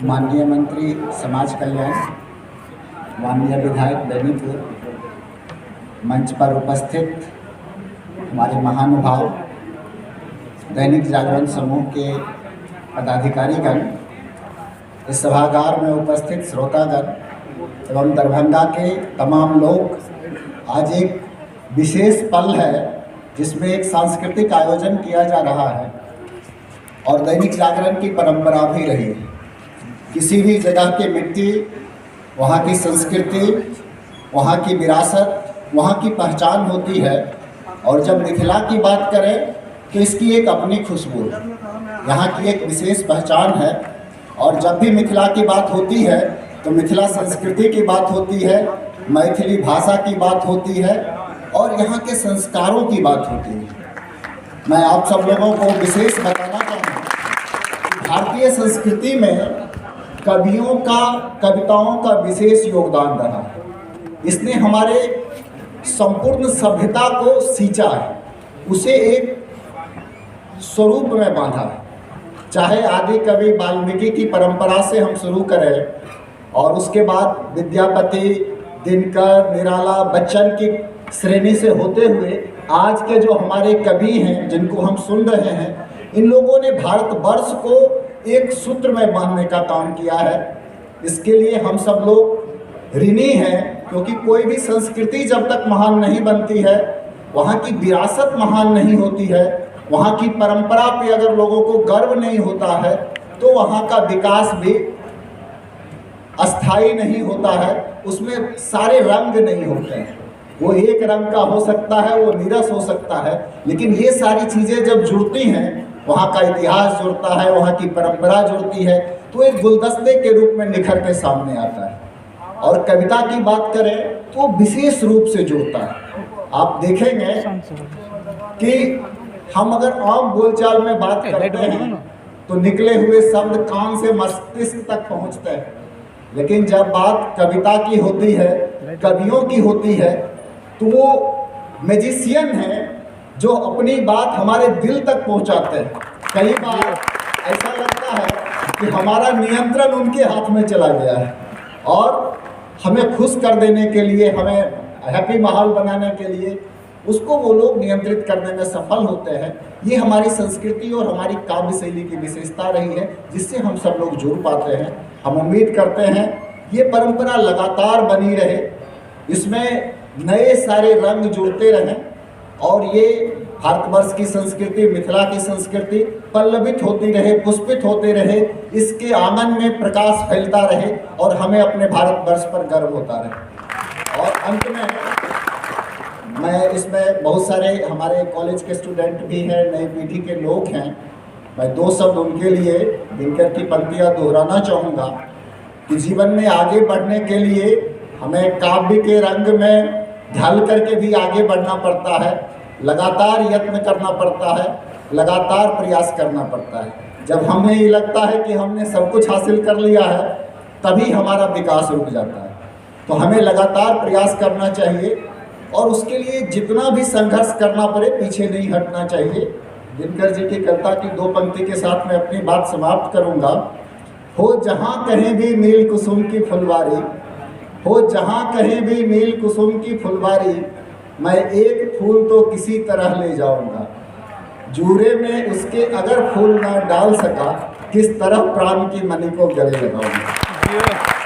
माननीय मंत्री समाज कल्याण, माननीय विधायक बेनीपुर, मंच पर उपस्थित हमारे महानुभाव, दैनिक जागरण समूह के पदाधिकारीगण, इस सभागार में उपस्थित श्रोतागण एवं दरभंगा के तमाम लोग, आज एक विशेष पल है जिसमें एक सांस्कृतिक आयोजन किया जा रहा है और दैनिक जागरण की परंपरा भी रही है। किसी भी जगह की मिट्टी, वहाँ की संस्कृति, वहाँ की विरासत, वहाँ की पहचान होती है। और जब मिथिला की बात करें तो इसकी एक अपनी खुशबू, यहाँ की एक विशेष पहचान है। और जब भी मिथिला की बात होती है तो मिथिला संस्कृति की बात होती है, मैथिली भाषा की बात होती है और यहाँ के संस्कारों की बात होती है। मैं आप सब लोगों को विशेष बताना चाहूँगा कि भारतीय संस्कृति में कवियों का, कविताओं का विशेष योगदान रहा है। इसने हमारे संपूर्ण सभ्यता को सींचा है, उसे एक स्वरूप में बांधा है। चाहे आदि कवि वाल्मीकि की परंपरा से हम शुरू करें और उसके बाद विद्यापति, दिनकर, निराला, बच्चन की श्रेणी से होते हुए आज के जो हमारे कवि हैं जिनको हम सुन रहे हैं, इन लोगों ने भारतवर्ष को एक सूत्र में बांधने का काम किया है। इसके लिए हम सब लोग ऋणी हैं, क्योंकि कोई भी संस्कृति जब तक महान नहीं बनती है, वहाँ की विरासत महान नहीं होती है, वहाँ की परंपरा पे अगर लोगों को गर्व नहीं होता है तो वहाँ का विकास भी अस्थायी नहीं होता है, उसमें सारे रंग नहीं होते हैं। वो एक रंग का हो सकता है, वो नीरस हो सकता है, लेकिन ये सारी चीज़ें जब जुड़ती हैं, वहाँ का इतिहास जुड़ता है, वहाँ की परंपरा जुड़ती है, तो एक गुलदस्ते के रूप में निखर के सामने आता है। और कविता की बात करें तो विशेष रूप से जुड़ता है। आप देखेंगे कि हम अगर आम बोलचाल में बात करते हैं तो निकले हुए शब्द कान से मस्तिष्क तक पहुँचते हैं, लेकिन जब बात कविता की होती है, कवियों की होती है, तो वो मैजिशियन हैं जो अपनी बात हमारे दिल तक पहुंचाते हैं। कई बार ऐसा लगता है कि हमारा नियंत्रण उनके हाथ में चला गया है और हमें खुश कर देने के लिए, हमें हैप्पी माहौल बनाने के लिए उसको वो लोग नियंत्रित करने में सफल होते हैं। ये हमारी संस्कृति और हमारी काव्य शैली की विशेषता रही है, जिससे हम सब लोग जुड़ पाते हैं। हम उम्मीद करते हैं ये परंपरा लगातार बनी रहे, इसमें नए सारे रंग जुड़ते रहें और ये भारतवर्ष की संस्कृति, मिथिला की संस्कृति पल्लवित होती रहे, पुष्पित होते रहे, इसके आंगन में प्रकाश फैलता रहे और हमें अपने भारतवर्ष पर गर्व होता रहे। और अंत में मैं इसमें बहुत सारे हमारे कॉलेज के स्टूडेंट भी हैं, नई पीढ़ी के लोग हैं, मैं दो शब्द उनके लिए दिनकर की पंक्तियाँ दोहराना चाहूँगा कि जीवन में आगे बढ़ने के लिए हमें काव्य के रंग में ढल करके भी आगे बढ़ना पड़ता है, लगातार यत्न करना पड़ता है, लगातार प्रयास करना पड़ता है। जब हमें ये लगता है कि हमने सब कुछ हासिल कर लिया है, तभी हमारा विकास रुक जाता है। तो हमें लगातार प्रयास करना चाहिए और उसके लिए जितना भी संघर्ष करना पड़े पीछे नहीं हटना चाहिए। दिनकर जी की कविता की दो पंक्ति के साथ मैं अपनी बात समाप्त करूंगा। हो जहाँ कहीं भी नील कुसुम की फुलवारी, हो जहाँ कहीं भी नील कुसुम की फुलवारी, मैं एक फूल तो किसी तरह ले जाऊंगा। जूरे में उसके अगर फूल ना डाल सका, किस तरह प्राण की मणि को गले लगाऊंगा।